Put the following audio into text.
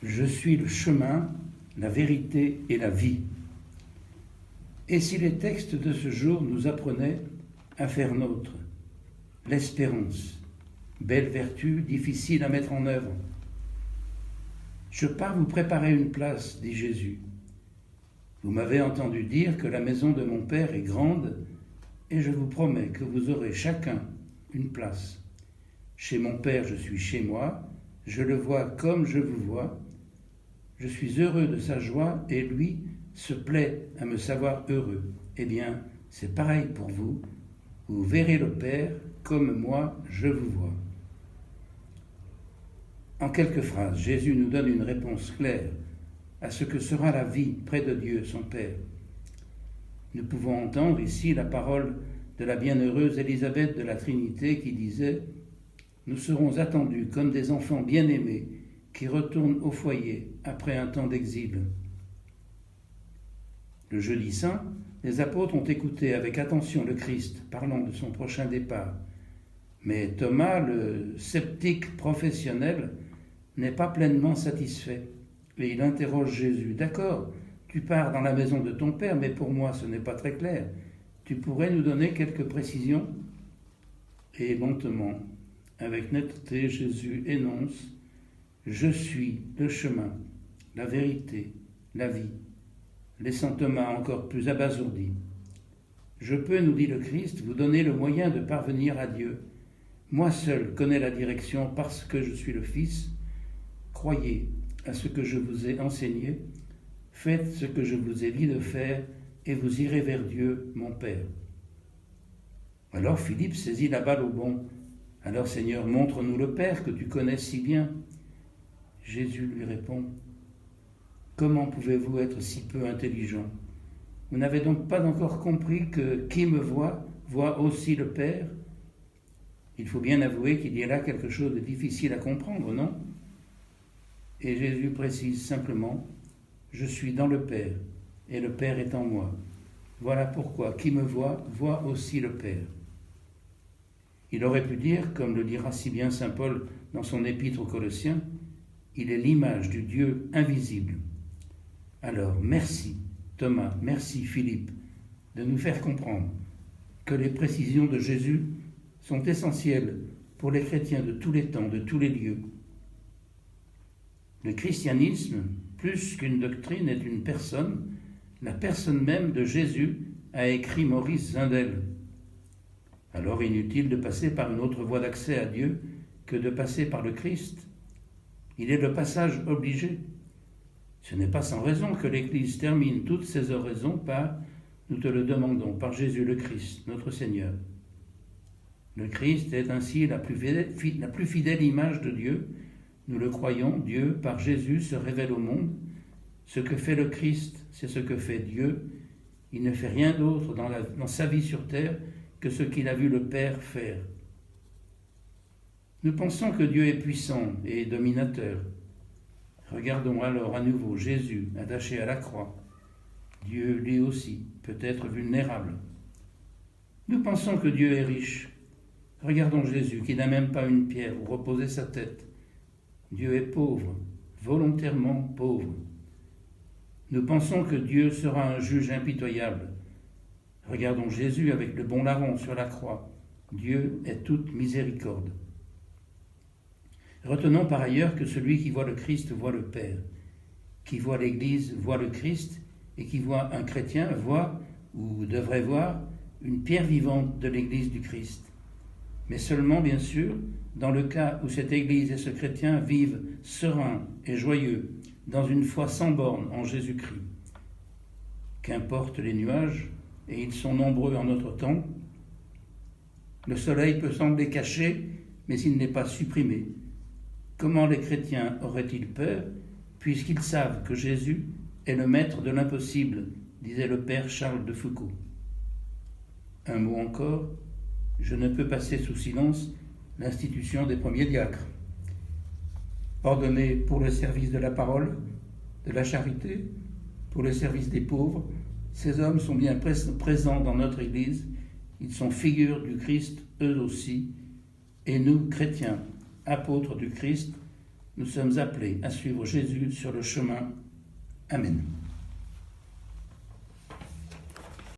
Je suis le chemin, la vérité et la vie. Et si les textes de ce jour nous apprenaient à faire nôtre l'espérance, belle vertu, difficile à mettre en œuvre. Je pars vous préparer une place, dit Jésus. Vous m'avez entendu dire que la maison de mon Père est grande, et je vous promets que vous aurez chacun une place. Chez mon Père, je suis chez moi, je le vois comme je vous vois. Je suis heureux de sa joie, et lui se plaît à me savoir heureux. Eh bien, c'est pareil pour vous. Vous verrez le Père comme moi, je vous vois. En quelques phrases, Jésus nous donne une réponse claire à ce que sera la vie près de Dieu, son Père. Nous pouvons entendre ici la parole de la bienheureuse Élisabeth de la Trinité qui disait « Nous serons attendus comme des enfants bien-aimés qui retournent au foyer après un temps d'exil. » Le jeudi saint, les apôtres ont écouté avec attention le Christ parlant de son prochain départ. Mais Thomas, le sceptique professionnel, n'est pas pleinement satisfait. Et il interroge Jésus. « D'accord, tu pars dans la maison de ton Père, mais pour moi ce n'est pas très clair. Tu pourrais nous donner quelques précisions ?» Et lentement, avec netteté, Jésus énonce « Je suis le chemin, la vérité, la vie », laissant Thomas encore plus abasourdi. « Je peux, nous dit le Christ, vous donner le moyen de parvenir à Dieu. Moi seul connais la direction parce que je suis le Fils. Croyez à ce que je vous ai enseigné, faites ce que je vous ai dit de faire, et vous irez vers Dieu, mon Père. » Alors Philippe saisit la balle au bond. « Alors Seigneur, montre-nous le Père que tu connais si bien. » Jésus lui répond, « Comment pouvez-vous être si peu intelligent? Vous n'avez donc pas encore compris que qui me voit, voit aussi le Père? » Il faut bien avouer qu'il y a là quelque chose de difficile à comprendre, non? Et Jésus précise simplement, « Je suis dans le Père, et le Père est en moi. Voilà pourquoi qui me voit, voit aussi le Père. » Il aurait pu dire, comme le dira si bien saint Paul dans son épître aux Colossiens, « Il est l'image du Dieu invisible. » Alors, merci Thomas, merci Philippe, de nous faire comprendre que les précisions de Jésus sont essentielles pour les chrétiens de tous les temps, de tous les lieux. Le christianisme, plus qu'une doctrine, est une personne, la personne même de Jésus, a écrit Maurice Zindel. Alors inutile de passer par une autre voie d'accès à Dieu que de passer par le Christ. Il est le passage obligé. Ce n'est pas sans raison que l'Église termine toutes ses oraisons par « Nous te le demandons par Jésus le Christ, notre Seigneur ». Le Christ est ainsi la plus fidèle image de Dieu. Nous le croyons, Dieu, par Jésus, se révèle au monde. Ce que fait le Christ, c'est ce que fait Dieu. Il ne fait rien d'autre dans sa vie sur terre que ce qu'il a vu le Père faire. Nous pensons que Dieu est puissant et dominateur. Regardons alors à nouveau Jésus attaché à la croix. Dieu, lui aussi, peut être vulnérable. Nous pensons que Dieu est riche. Regardons Jésus qui n'a même pas une pierre où reposer sa tête. Dieu est pauvre, volontairement pauvre. Nous pensons que Dieu sera un juge impitoyable. Regardons Jésus avec le bon larron sur la croix. Dieu est toute miséricorde. Retenons par ailleurs que celui qui voit le Christ voit le Père, qui voit l'Église voit le Christ, et qui voit un chrétien voit, ou devrait voir, une pierre vivante de l'Église du Christ. Mais seulement, bien sûr, dans le cas où cette Église et ce chrétien vivent sereins et joyeux, dans une foi sans borne en Jésus-Christ. Qu'importent les nuages, et ils sont nombreux en notre temps. Le soleil peut sembler caché, mais il n'est pas supprimé. Comment les chrétiens auraient-ils peur, puisqu'ils savent que Jésus est le maître de l'impossible, disait le père Charles de Foucauld. Un mot encore, je ne peux passer sous silence l'institution des premiers diacres. Ordonnés pour le service de la parole, de la charité, pour le service des pauvres, ces hommes sont bien présents dans notre Église, ils sont figures du Christ eux aussi, et nous, chrétiens, apôtres du Christ, nous sommes appelés à suivre Jésus sur le chemin. Amen.